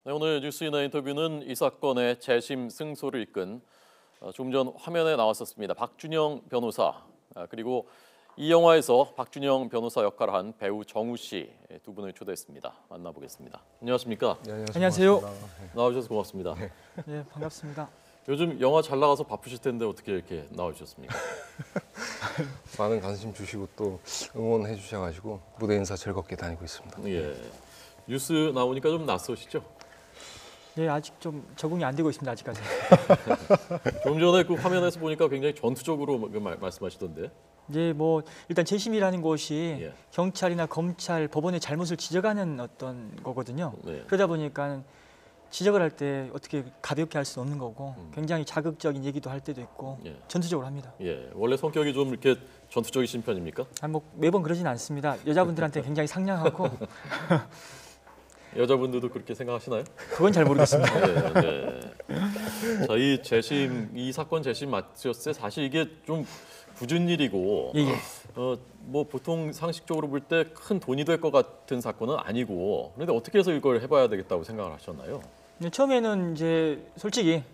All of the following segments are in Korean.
네, 오늘 뉴스인의 인터뷰는 이 사건의 재심 승소를 이끈 좀 전 화면에 나왔었습니다. 박준영 변호사 그리고 이 영화에서 박준영 변호사 역할을 한 배우 정우 씨 두 분을 초대했습니다. 만나보겠습니다. 안녕하십니까? 네, 안녕하세요. 나와주셔서 고맙습니다. 네, 반갑습니다. 요즘 영화 잘 나가서 바쁘실 텐데 어떻게 이렇게 나와주셨습니까? 많은 관심 주시고 또 응원해 주셔가지고 무대 인사 즐겁게 다니고 있습니다. 예, 뉴스 나오니까 좀 낯서시죠? 네, 아직 좀 적응이 안 되고 있습니다. 아직까지. 좀 전에 그 화면에서 보니까 굉장히 전투적으로 말씀하시던데. 이제 뭐 일단 재심이라는 곳이 예. 경찰이나 검찰, 법원의 잘못을 지적하는 어떤 거거든요. 네. 그러다 보니까 지적을 할 때 어떻게 가볍게 할 수는 없는 거고 굉장히 자극적인 얘기도 할 때도 있고 예. 전투적으로 합니다. 예, 원래 성격이 좀 이렇게 전투적이신 편입니까? 뭐 매번 그러진 않습니다. 여자분들한테 굉장히 상냥하고 여자분들도 그렇게 생각하시나요? 그건 잘 모르겠습니다. 네, 네. 자, 이 재심, 이 사건 재심 마쳤을 때 사실 이게 좀 굳은 일이고, 예, 예. 뭐 보통 상식적으로 볼 때 큰 돈이 될 것 같은 사건은 아니고, 그런데 어떻게 해서 이걸 해봐야 되겠다고 생각을 하셨나요? 처음에는 이제 솔직히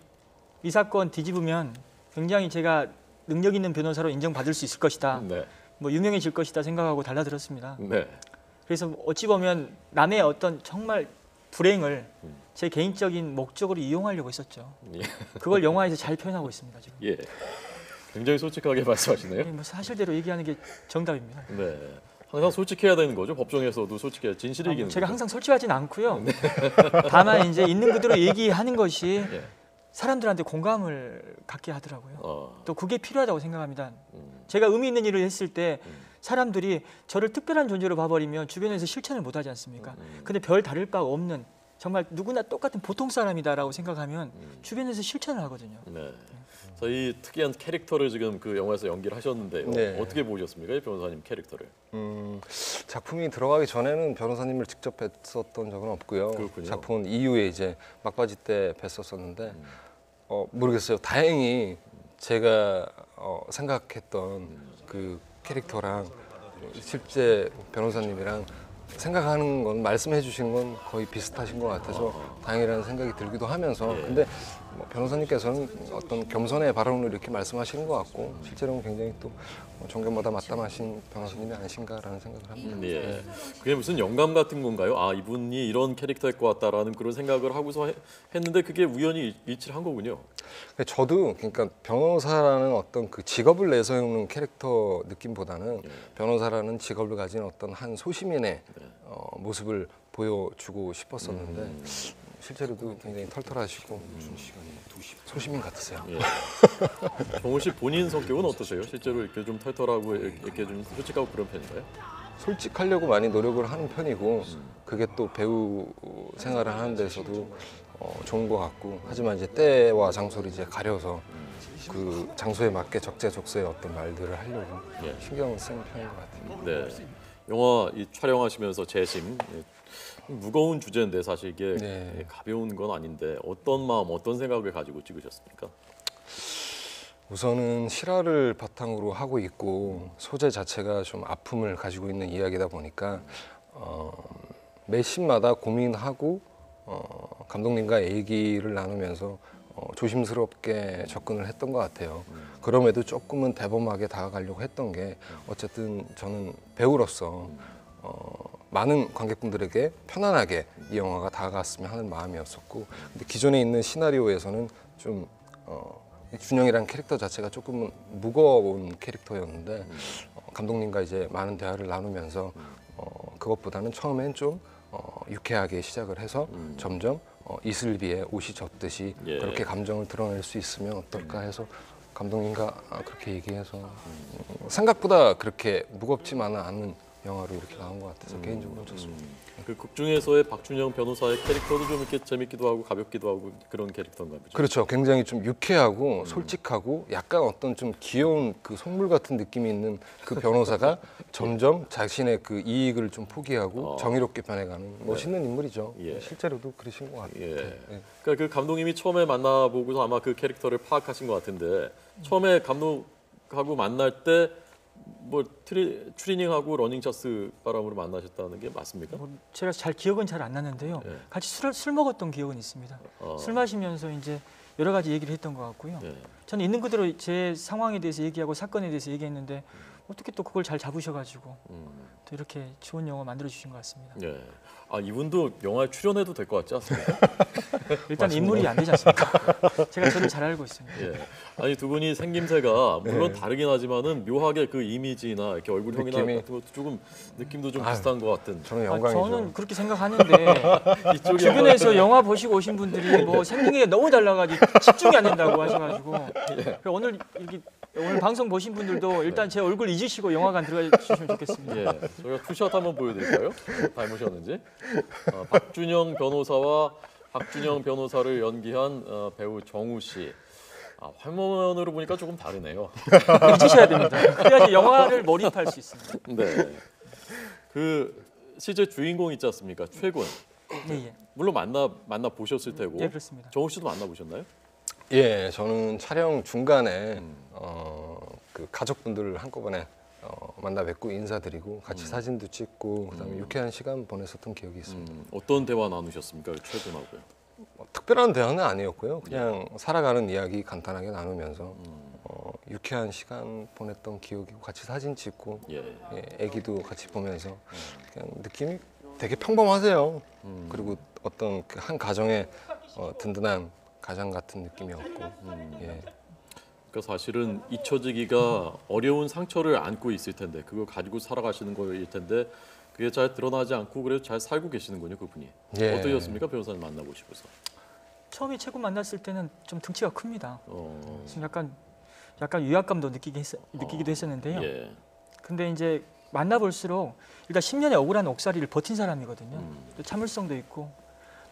이 사건 뒤집으면 굉장히 제가 능력 있는 변호사로 인정받을 수 있을 것이다. 네, 뭐 유명해질 것이다 생각하고 달라들었습니다. 네, 그래서 어찌 보면 남의 어떤 정말 불행을 제 개인적인 목적으로 이용하려고 했었죠. 예, 그걸 영화에서 잘 표현하고 있습니다. 지금. 예. 굉장히 솔직하게 말씀하시네요. 뭐 사실대로 얘기하는 게 정답입니다. 네, 항상 솔직해야 되는 거죠. 법정에서도 솔직해야 진실을 이기는 제가 거죠. 항상 솔직하지는 않고요. 다만 이제 있는 그대로 얘기하는 것이 예. 사람들한테 공감을 갖게 하더라고요. 또 그게 필요하다고 생각합니다. 제가 의미 있는 일을 했을 때 사람들이 저를 특별한 존재로 봐버리면 주변에서 실천을 못하지 않습니까? 근데 별 다를 바 없는 정말 누구나 똑같은 보통 사람이다라고 생각하면 주변에서 실천을 하거든요. 네. 자, 이 특이한 캐릭터를 지금 그 영화에서 연기를 하셨는데요. 네. 어떻게 보셨습니까, 이 변호사님 캐릭터를? 작품이 들어가기 전에는 변호사님을 직접 뵀었던 적은 없고요. 그렇군요. 작품 이후에 이제 막바지 때 뵀었었는데 모르겠어요. 다행히 제가 생각했던 그 캐릭터랑 실제 변호사님이랑 생각하는 건 말씀해 주신 건 거의 비슷하신 것 같아서 다행이라는 생각이 들기도 하면서 근데 뭐 변호사님께서는 어떤 겸손의 발언으로 이렇게 말씀하시는 것 같고 실제로는 굉장히 또 존경보다 마땅하신 변호사님이 아니신가라는 생각을 합니다. 예. 그게 무슨 영감 같은 건가요? 아, 이분이 이런 캐릭터일 것 같다라는 그런 생각을 하고서 했는데 그게 우연히 일치를 한 거군요. 저도 그러니까 변호사라는 어떤 그 직업을 내세우는 캐릭터 느낌보다는 변호사라는 직업을 가진 어떤 한 소시민의 모습을 보여주고 싶었었는데 실제로도 굉장히 털털하시고 소시민 같으세요. 예. 정우 씨 본인 성격은 어떠세요? 실제로 이렇게 좀 털털하고 이렇게 좀 솔직하고 그런 편인가요? 솔직하려고 많이 노력을 하는 편이고 그게 또 배우 생활을 하는 데서도 좋은 것 같고 하지만 이제 때와 장소를 이제 가려서 그 장소에 맞게 적재적소의 어떤 말들을 하려고 신경을 쓰는 편인 것 같아요. 네. 영화 이 촬영하시면서 재심 무거운 주제인데 사실 이게 네. 가벼운 건 아닌데 어떤 마음, 어떤 생각을 가지고 찍으셨습니까? 우선은 실화를 바탕으로 하고 있고 소재 자체가 좀 아픔을 가지고 있는 이야기다 보니까 매 씬마다 고민하고 감독님과 얘기를 나누면서 조심스럽게 접근을 했던 것 같아요. 그럼에도 조금은 대범하게 다가가려고 했던 게 어쨌든 저는 배우로서 많은 관객분들에게 편안하게 이 영화가 다가갔으면 하는 마음이었었고 근데 기존에 있는 시나리오에서는 좀 준영이라는 캐릭터 자체가 조금은 무거운 캐릭터였는데 감독님과 이제 많은 대화를 나누면서 그것보다는 처음엔 좀 유쾌하게 시작을 해서 점점 이슬비에 옷이 젖듯이 그렇게 감정을 드러낼 수 있으면 어떨까 해서 감독님과 그렇게 얘기해서 생각보다 그렇게 무겁지만은 않은 영화로 이렇게 나온 것 같아서 개인적으로 좋습니다. 그 극 중에서의 박준영 변호사의 캐릭터도 좀 이렇게 재밌기도 하고 가볍기도 하고 그런 캐릭터인가 보죠. 그렇죠. 굉장히 좀 유쾌하고 솔직하고 약간 어떤 좀 귀여운 그 속물 같은 느낌이 있는 그 변호사가 점점 자신의 그 이익을 좀 포기하고 정의롭게 변해가는 멋있는 인물이죠. 예. 실제로도 그러신 것 같아요. 예. 네. 그러니까 그 감독님이 처음에 만나보고서 아마 그 캐릭터를 파악하신 것 같은데 처음에 감독하고 만날 때 뭐 트레이닝하고 러닝차스 바람으로 만나셨다는 게 맞습니까? 뭐 제가 기억은 잘 안 나는데요. 예. 같이 술 먹었던 기억은 있습니다. 술 마시면서 이제 여러 가지 얘기를 했던 것 같고요. 예. 저는 있는 그대로 제 상황에 대해서 얘기하고 사건에 대해서 얘기했는데 어떻게 또 그걸 잘 잡으셔가지고 또 이렇게 좋은 영화 만들어 주신 것 같습니다. 예. 아 이분도 영화에 출연해도 될 것 같지 않습니까? 일단 인물이 안 되지 않습니까? 제가 저를 잘 알고 있습니다. 예. 아니 두 분이 생김새가 물론 다르긴 하지만은 묘하게 그 이미지나 이렇게 얼굴형이나 느낌이- 같은 것도 조금 느낌도 좀 아유, 비슷한 것 같은. 저는 영광이죠. 저는 그렇게 생각하는데 이쪽이 주변에서 영화 보시고 오신 분들이 뭐 생긴 게 너무 달라가지고 집중이 안 된다고 하셔가지고 그래서 오늘 방송 보신 분들도 일단 제 얼굴 잊으시고 영화관 들어가 주시면 좋겠습니다. 예, 저희가 투샷 한번 보여드릴까요? 닮으셨는지. 박준영 변호사와 박준영 변호사를 연기한 배우 정우 씨. 화면으로 보니까 조금 다르네요. 잊으셔야 됩니다. 그래야지 영화를 몰입할 수 있습니다. 네. 그 실제 주인공 있지 않습니까? 최군. 예, 예. 물론 만나 보셨을 테고. 예, 그렇습니다. 정우 씨도 만나 보셨나요? 예, 저는 촬영 중간에 그 가족분들을 한꺼번에 만나 뵙고 인사드리고 같이 사진도 찍고 그다음에 유쾌한 시간 보냈었던 기억이 있습니다. 어떤 대화 나누셨습니까? 최군하고요. 뭐 특별한 대화는 아니었고요. 그냥 살아가는 이야기 간단하게 나누면서 유쾌한 시간 보냈던 기억이고 같이 사진 찍고 예. 예, 애기도 같이 보면서 그냥 느낌이 되게 평범하세요. 그리고 어떤 그 한 가정의 든든한 가장 같은 느낌이었고 예. 그러니까 사실은 잊혀지기가 어려운 상처를 안고 있을 텐데 그걸 가지고 살아가시는 거일 텐데 그게 잘 드러나지 않고 그래도 잘 살고 계시는군요, 그분이. 예. 어떠셨습니까, 변호사님 만나보시고서? 처음에 최고 만났을 때는 좀 등치가 큽니다. 어, 지금 약간 위압감도 느끼기도 했었는데요. 예. 근데 이제 만나볼수록 일단 10년의 억울한 옥살이를 버틴 사람이거든요. 또 참을성도 있고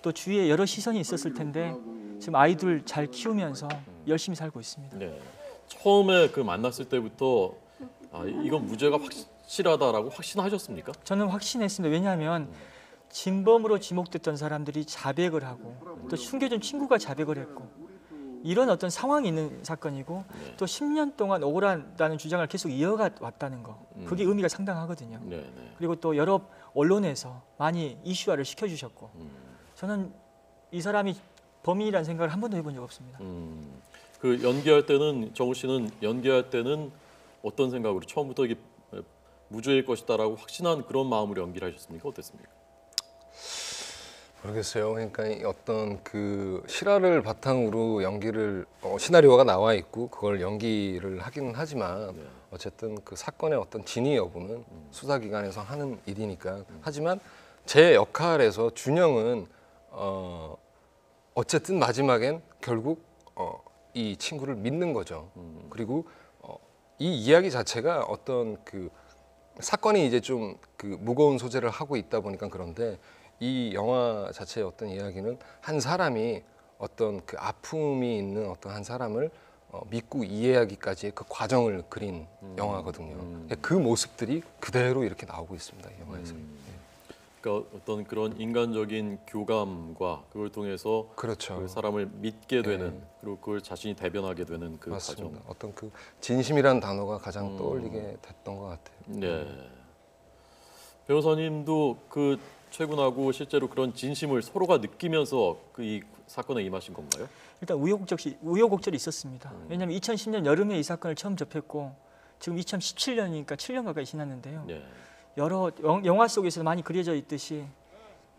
또 주위에 여러 시선이 있었을 텐데 지금 아이들 잘 키우면서 열심히 살고 있습니다. 네. 처음에 그 만났을 때부터 이건 무죄가 확실하다라고 확신하셨습니까? 저는 확신했습니다. 왜냐하면 진범으로 지목됐던 사람들이 자백을 하고 또 숨겨준 친구가 자백을 했고 이런 어떤 상황이 있는 사건이고 또 10년 동안 억울하다는 주장을 계속 이어가 왔다는 거 그게 의미가 상당하거든요. 네, 네. 그리고 또 여러 언론에서 많이 이슈화를 시켜주셨고 저는 이 사람이 범인이라는 생각을 한 번도 해본 적 없습니다. 그 연기할 때는 정우 씨는 연기할 때는 어떤 생각으로 처음부터 이게 무죄일 것이다라고 확신한 그런 마음으로 연기를 하셨습니까? 어땠습니까? 모르겠어요. 그러니까 이 어떤 그 실화를 바탕으로 연기를 시나리오가 나와 있고 그걸 연기를 하기는 하지만 어쨌든 그 사건의 어떤 진위 여부는 수사기관에서 하는 일이니까 하지만 제 역할에서 준영은 어쨌든 마지막엔 결국 이 친구를 믿는 거죠. 그리고 이 이야기 자체가 어떤 그 사건이 이제 좀 그 무거운 소재를 하고 있다 보니까 그런데 이 영화 자체의 어떤 이야기는 한 사람이 어떤 그 아픔이 있는 어떤 한 사람을 믿고 이해하기까지의 그 과정을 그린 영화거든요. 그 모습들이 그대로 이렇게 나오고 있습니다. 이 영화에서. 그러니까 어떤 그런 인간적인 교감과 그걸 통해서 그렇죠. 그 사람을 믿게 되는 그리고 그걸 자신이 대변하게 되는 그 맞습니다. 과정. 어떤 그 진심이라는 단어가 가장 떠올리게 됐던 것 같아요. 네. 변호사님도 그 최군하고 실제로 그런 진심을 서로가 느끼면서 그 이 사건에 임하신 건가요? 일단 우여곡절이 있었습니다. 왜냐하면 2010년 여름에 이 사건을 처음 접했고 지금 2017년이니까 7년 가까이 지났는데요. 네. 여러 영화 속에서 많이 그려져 있듯이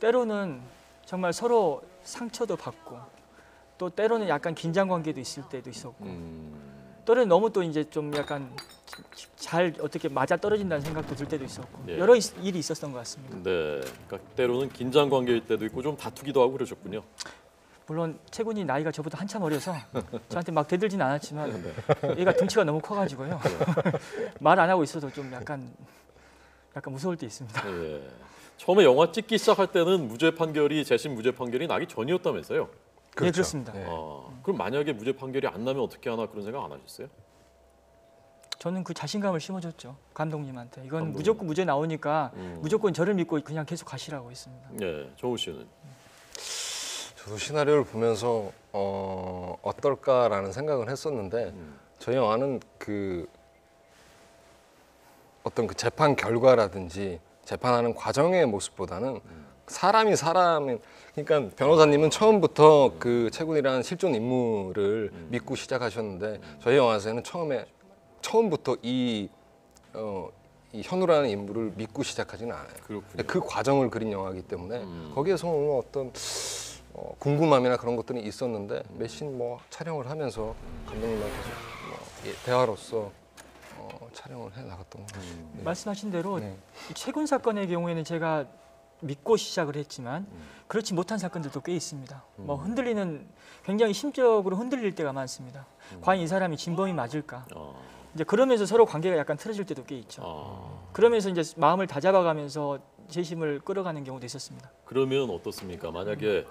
때로는 정말 서로 상처도 받고 또 때로는 약간 긴장 관계도 있을 때도 있었고 때로는 너무 또 이제 좀 약간 잘 어떻게 맞아 떨어진다는 생각도 들 때도 있었고 네. 여러 일이 있었던 것 같습니다. 네. 그러니까 때로는 긴장 관계일 때도 있고 좀 다투기도 하고 그러셨군요. 물론 최군이 나이가 저보다 한참 어려서 저한테 막 대들진 않았지만 얘가 등치가 너무 커가지고요. 말 안 하고 있어도 좀 약간 무서울 때 있습니다. 네. 처음에 영화 찍기 시작할 때는 재심 무죄 판결이 나기 전이었다면서요? 네, 그렇습니다. 네. 그럼 만약에 무죄 판결이 안 나면 어떻게 하나 그런 생각 안 하셨어요? 저는 그 자신감을 심어줬죠. 감독님한테. 이건 감독님. 무조건 무죄 나오니까 무조건 저를 믿고 그냥 계속 가시라고 했습니다. 네, 정우 씨는. 저도 시나리오를 보면서 어떨까라는 생각을 했었는데 저희 영화는 그 어떤 그 재판 결과라든지 재판하는 과정의 모습보다는 사람이 그러니까 변호사님은 처음부터 그 채군이라는 실존 인물을 믿고 시작하셨는데 저희 영화에서는 처음부터 이 현우라는 인물을 믿고 시작하지는 않아요. 그렇군요. 그 과정을 그린 영화이기 때문에 거기에서 오는 어떤 궁금함이나 그런 것들이 있었는데 매신 뭐 촬영을 하면서 감독님과 계속 대화로서 촬영을 해 나갔던 것 같습니다. 말씀하신 대로 네. 이 채군 사건의 경우에는 제가 믿고 시작을 했지만 그렇지 못한 사건들도 꽤 있습니다. 뭐 흔들리는 굉장히 심적으로 흔들릴 때가 많습니다. 과연 이 사람이 진범이 맞을까? 이제 그러면서 서로 관계가 약간 틀어질 때도 꽤 있죠. 그러면서 이제 마음을 다잡아가면서 재심을 끌어가는 경우도 있었습니다. 그러면 어떻습니까? 만약에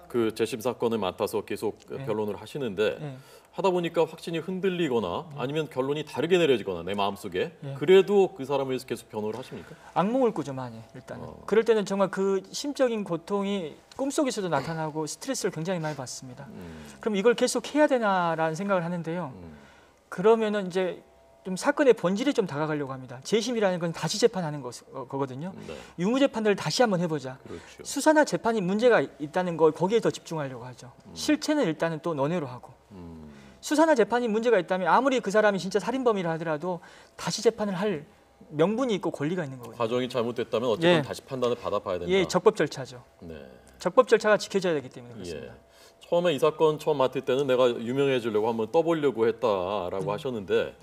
그 재심 사건을 맡아서 계속 네. 변론을 하시는데 네. 하다 보니까 확신이 흔들리거나 아니면 결론이 다르게 내려지거나 내 마음속에 네. 그래도 그 사람을 위해서 계속 변호를 하십니까? 악몽을 꾸죠 많이 일단은. 그럴 때는 정말 그 심적인 고통이 꿈속에서도 나타나고 스트레스를 굉장히 많이 받습니다. 그럼 이걸 계속 해야 되나라는 생각을 하는데요. 그러면은 이제 좀 사건의 본질에 좀 다가가려고 합니다. 재심이라는 건 다시 재판하는 거거든요. 네. 유무 재판을 다시 한번 해보자. 그렇죠. 수사나 재판이 문제가 있다는 걸 거기에 더 집중하려고 하죠. 실체는 일단은 또 논외로 하고. 수사나 재판이 문제가 있다면 아무리 그 사람이 진짜 살인범이라 하더라도 다시 재판을 할 명분이 있고 권리가 있는 거거든요. 과정이 잘못됐다면 어쨌든 예. 다시 판단을 받아봐야 된다. 예, 적법 절차죠. 네. 적법 절차가 지켜져야 되기 때문에 그렇습니다. 예. 처음에 이 사건 처음 맡을 때는 내가 유명해지려고 한번 떠보려고 했다라고 하셨는데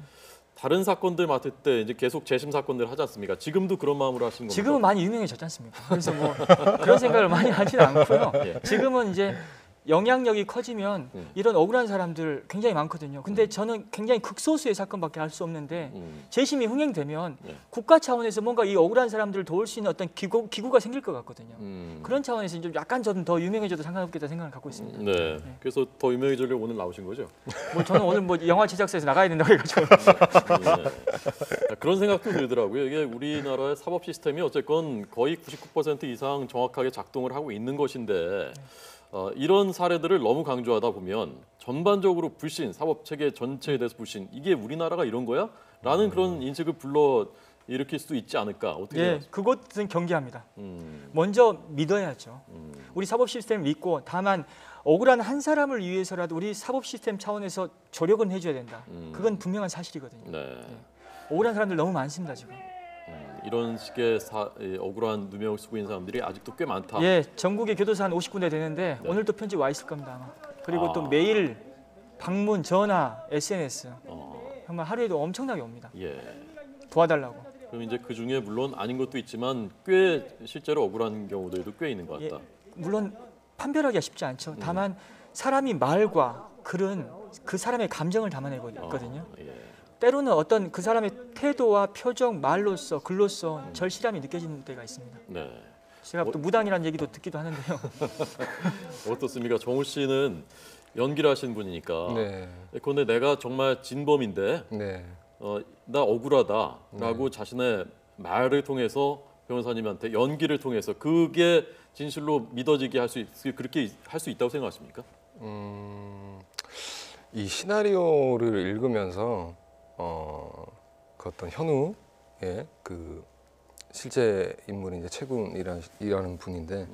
다른 사건들 맡을 때 이제 계속 재심 사건들 하지 않습니까? 지금도 그런 마음으로 하시는 겁니까? 지금은 많이 유명해졌지 않습니까? 그래서 뭐 그런 생각을 많이 하지는 않고요. 예. 지금은 이제 영향력이 커지면 이런 억울한 사람들 굉장히 많거든요. 근데 저는 굉장히 극소수의 사건밖에 할 수 없는데 재심이 흥행되면 예. 국가 차원에서 뭔가 이 억울한 사람들을 도울 수 있는 어떤 기구가 생길 것 같거든요. 그런 차원에서 좀 약간 저는 더 유명해져도 상관없겠다 생각을 갖고 있습니다. 네. 그래서 더 유명해지려고 오늘 나오신 거죠? 뭐 저는 오늘 뭐 영화 제작사에서 나가야 된다고 해가지고 네. 그런 생각도 들더라고요. 이게 우리나라의 사법 시스템이 어쨌건 거의 99% 이상 정확하게 작동을 하고 있는 것인데 이런 사례들을 너무 강조하다 보면 전반적으로 불신, 사법 체계 전체에 대해서 불신, 이게 우리나라가 이런 거야? 라는 그런 인식을 불러 일으킬 수도 있지 않을까? 어떻게 예, 생각하세요? 그것은 경계합니다. 먼저 믿어야죠. 우리 사법 시스템을 믿고 다만 억울한 한 사람을 위해서라도 우리 사법 시스템 차원에서 조력은 해줘야 된다. 그건 분명한 사실이거든요. 네. 억울한 사람들 너무 많습니다 지금. 이런 식의 억울한 누명을 쓰고 있는 사람들이 아직도 꽤 많다. 예, 전국에 교도소 한 50군데 되는데 오늘도 편집 와 있을 겁니다 아마. 그리고 또 매일 방문, 전화, SNS 정말 하루에도 엄청나게 옵니다. 예. 도와달라고. 그럼 이제 그 중에 물론 아닌 것도 있지만 꽤 실제로 억울한 경우들도 꽤 있는 것 예, 같다. 물론 판별하기가 쉽지 않죠. 다만 사람이 말과 글은 그 사람의 감정을 담아내고 있거든요. 예. 때로는 어떤 그 사람의 태도와 표정, 말로써, 글로써 절실함이 느껴지는 때가 있습니다. 네. 제가 또 무당이라는 얘기도 듣기도 하는데요. 어떻습니까? 정우 씨는 연기를 하신 분이니까. 네. 그런데 내가 정말 진범인데 네. 나 억울하다라고 자신의 말을 통해서 변호사님한테 연기를 통해서 그게 진실로 믿어지게 그렇게 할 수 있다고 생각하십니까? 이 시나리오를 읽으면서 그 어떤 현우의 그 실제 인물이 이제 채군이라는 분인데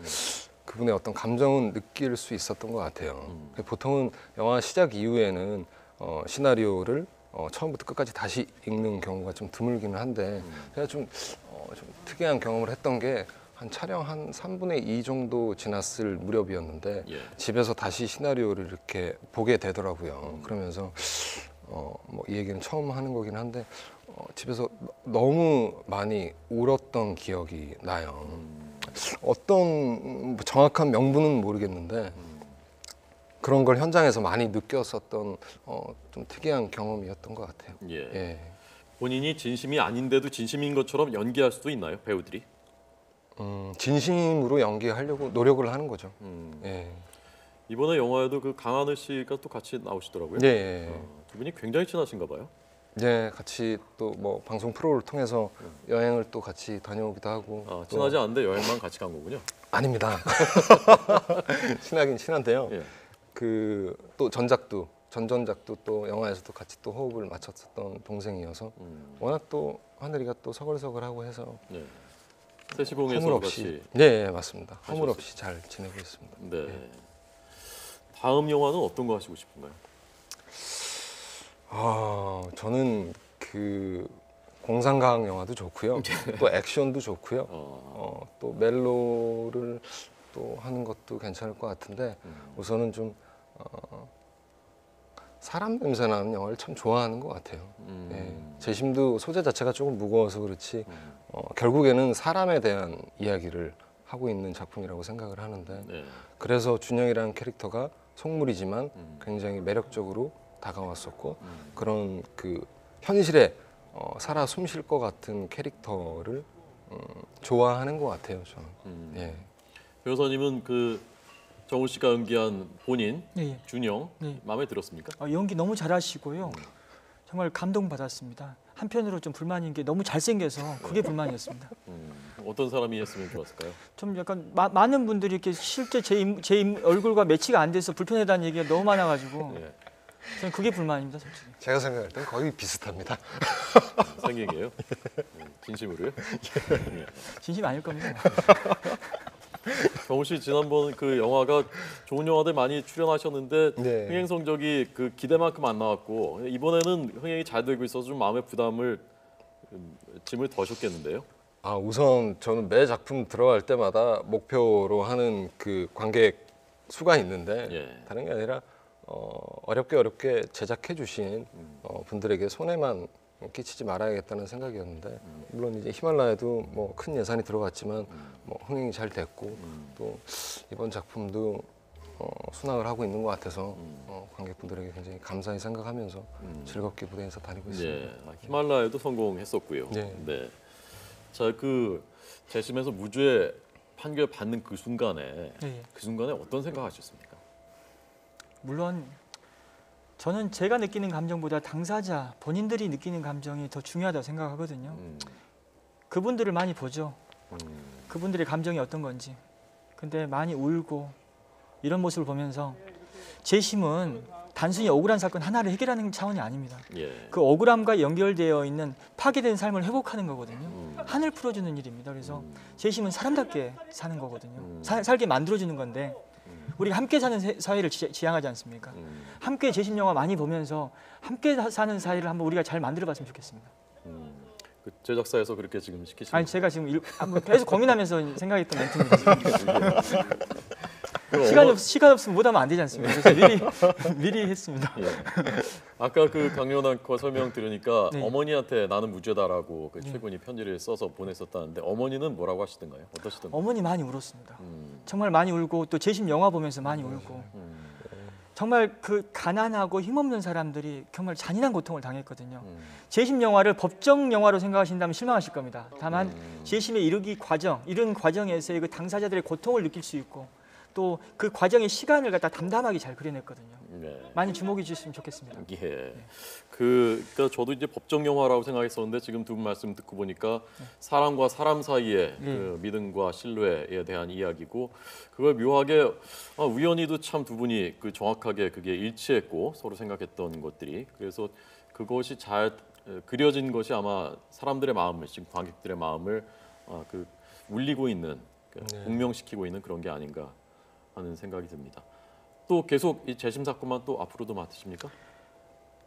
그분의 어떤 감정은 느낄 수 있었던 것 같아요. 보통은 영화 시작 이후에는 시나리오를 처음부터 끝까지 다시 읽는 경우가 좀 드물기는 한데 제가 좀 특이한 경험을 했던 게 한 촬영 한 3분의 2 정도 지났을 무렵이었는데 예. 집에서 다시 시나리오를 이렇게 보게 되더라고요. 그러면서 뭐 이 얘기는 처음 하는 거긴 한데 집에서 너무 많이 울었던 기억이 나요. 어떤 정확한 명분은 모르겠는데 그런 걸 현장에서 많이 느꼈었던 좀 특이한 경험이었던 것 같아요. 예. 예. 본인이 진심이 아닌데도 진심인 것처럼 연기할 수도 있나요, 배우들이? 진심으로 연기하려고 노력을 하는 거죠. 예. 이번에 영화에도 그 강하늘 씨가 또 같이 나오시더라고요. 예. 두 분이 굉장히 친하신가 봐요. 네, 같이 또 뭐 방송 프로를 통해서 여행을 또 같이 다녀오기도 하고. 친하지 않은데 여행만 같이 간 거군요. 아닙니다. 친하긴 친한데요. 예. 그 또 전작도 전전작도 또 영화에서도 같이 또 호흡을 맞췄었던 동생이어서 워낙 또 하늘이가 또 서글서글하고 해서 네. 새 시공에서 허물 같이. 없이 네 맞습니다. 허물 하셨어요. 없이 잘 지내고 있습니다. 네. 다음 영화는 어떤 거 하시고 싶은가요? 저는 그 공상과학 영화도 좋고요. 또 액션도 좋고요. 또 멜로를 또 하는 것도 괜찮을 것 같은데 우선은 좀 사람 냄새 나는 영화를 참 좋아하는 것 같아요. 예, 재심도 소재 자체가 조금 무거워서 그렇지 결국에는 사람에 대한 이야기를 하고 있는 작품이라고 생각을 하는데 네. 그래서 준영이라는 캐릭터가 속물이지만 굉장히 매력적으로 다가왔었고 그런 그 현실에 살아 숨쉴 것 같은 캐릭터를 좋아하는 것 같아요. 저는. 예. 변호사님은 그 정우 씨가 연기한 본인 예. 준영 네. 마음에 들었습니까? 연기 너무 잘하시고요. 정말 감동받았습니다. 한편으로 좀 불만인 게 너무 잘생겨서 그게 불만이었습니다. 어떤 사람이 했으면 좋았을까요? 좀 약간 많은 분들이 이렇게 실제 제 얼굴과 매치가 안 돼서 불편하다는 얘기가 너무 많아가지고 네. 저는 그게 불만입니다, 솔직히. 제가 생각할 땐 거의 비슷합니다. 생기게요? 진심으로요? 진심 아닐 겁니다. 정우 씨 지난번 그 영화가 좋은 영화들 많이 출연하셨는데 네. 흥행 성적이 그 기대만큼 안 나왔고 이번에는 흥행이 잘 되고 있어서 좀 마음의 부담을 짐을 더 셨겠는데요? 우선 저는 매 작품 들어갈 때마다 목표로 하는 그 관객 수가 있는데 예. 다른 게 아니라 어렵게 제작해 주신 분들에게 손해만 끼치지 말아야겠다는 생각이었는데 물론 이제 히말라야도 뭐 큰 예산이 들어갔지만 뭐 흥행이 잘 됐고 또 이번 작품도 순항을 하고 있는 것 같아서 관객분들에게 굉장히 감사히 생각하면서 즐겁게 무대에서 다니고 있습니다. 네, 히말라야도 성공했었고요. 네. 네. 자, 그 재심에서 무죄 판결 받는 그 순간에 예. 그 순간에 어떤 생각하셨습니까? 물론 저는 제가 느끼는 감정보다 당사자 본인들이 느끼는 감정이 더 중요하다고 생각하거든요. 그분들을 많이 보죠. 그분들의 감정이 어떤 건지. 근데 많이 울고 이런 모습을 보면서 재심은 단순히 억울한 사건 하나를 해결하는 차원이 아닙니다. 예. 그 억울함과 연결되어 있는 파괴된 삶을 회복하는 거거든요. 한을 풀어주는 일입니다. 그래서 재심은 사람답게 사는 거거든요. 살게 만들어주는 건데 우리가 함께 사는 사회를 지향하지 않습니까? 함께 재심 영화 많이 보면서 함께 사는 사회를 한번 우리가 잘 만들어봤으면 좋겠습니다. 그 제작사에서 그렇게 지금 시키시는 아니 제가 지금 계속 고민하면서 생각했던 멘트입니다. 그럼 시간 없으면 못하면 안 되지 않습니까? 그래서 미리 했습니다. 예. 아까 그 강연한 거 설명 들으니까 네. 어머니한테 나는 무죄다라고 그 최군이 편지를 써서 보냈었다는데 어머니는 뭐라고 하시던가요? 어떠시던가요? 어머니 많이 울었습니다. 정말 많이 울고 또 재심 영화 보면서 많이 울고 정말 그 가난하고 힘없는 사람들이 정말 잔인한 고통을 당했거든요. 재심 영화를 법정 영화로 생각하신다면 실망하실 겁니다. 다만 재심에 이른 과정에서의 그 당사자들의 고통을 느낄 수 있고 또 그 과정의 시간을 갖다 담담하게 잘 그려냈거든요. 네. 많이 주목해 주셨으면 좋겠습니다. 예. 그러니까 저도 이제 법정 영화라고 생각했었는데 지금 두 분 말씀 듣고 보니까 사람과 사람 사이의 그 믿음과 신뢰에 대한 이야기고 그걸 묘하게 우연히도 참 두 분이 그 정확하게 그게 일치했고 서로 생각했던 것들이 그래서 그것이 잘 그려진 것이 아마 사람들의 마음을 지금 관객들의 마음을 그 울리고 있는 공명시키고 있는 그런 게 아닌가 하는 생각이 듭니다. 또 계속 이 재심 사건만 또 앞으로도 맡으십니까?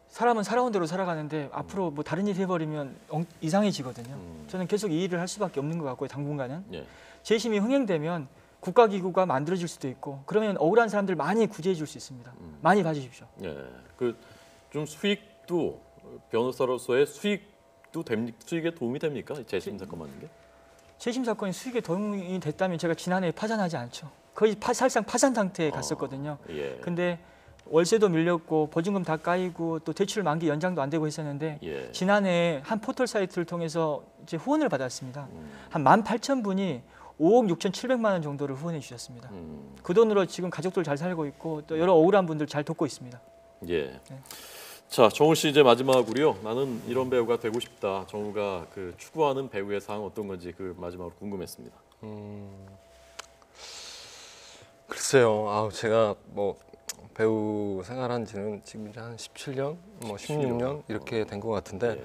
사람은 살아온 대로 살아가는데 앞으로 뭐 다른 일 해버리면 이상해지거든요. 저는 계속 이 일을 할 수밖에 없는 것 같고요. 당분간은. 예. 재심이 흥행되면 국가기구가 만들어질 수도 있고 그러면 억울한 사람들 많이 구제해 줄 수 있습니다. 많이 봐주십시오. 예. 그 좀 수익도 변호사로서의 수익도 수익에 도움이 됩니까? 이 재심 사건 맞는 게? 재심 사건이 수익에 도움이 됐다면 제가 지난해 파산하지 않죠. 거의 사실상 파산 상태에 갔었거든요. 예. 근데 월세도 밀렸고 보증금 다 까이고 또 대출 만기 연장도 안 되고 했었는데 예. 지난해 한 포털 사이트를 통해서 이제 후원을 받았습니다. 한 18,000분이 5억 6,700만 원 정도를 후원해 주셨습니다. 그 돈으로 지금 가족들 잘 살고 있고 또 여러 억울한 분들 잘 돕고 있습니다. 예. 네. 자, 정우 씨 이제 마지막으로요. 나는 이런 배우가 되고 싶다. 정우가 그 추구하는 배우의 상 어떤 건지 그 마지막으로 궁금했습니다. 글쎄요. 제가 뭐 배우 생활한 지는 지금 이제 한 17년, 뭐 16년 이렇게 된 것 같은데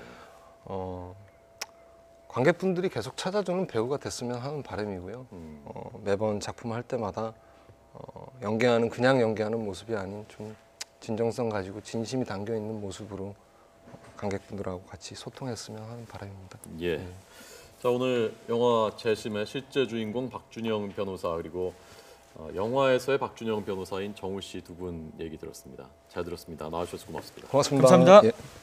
관객분들이 계속 찾아주는 배우가 됐으면 하는 바람이고요. 매번 작품을 할 때마다 그냥 연기하는 모습이 아닌 좀 진정성 가지고 진심이 담겨 있는 모습으로 관객분들하고 같이 소통했으면 하는 바람입니다. 예. 자, 오늘 영화 재심의 실제 주인공 박준영 변호사 그리고 영화에서의 박준영 변호사인 정우 씨 두 분 얘기 들었습니다. 잘 들었습니다. 나와주셔서 고맙습니다. 고맙습니다. 감사합니다. 예.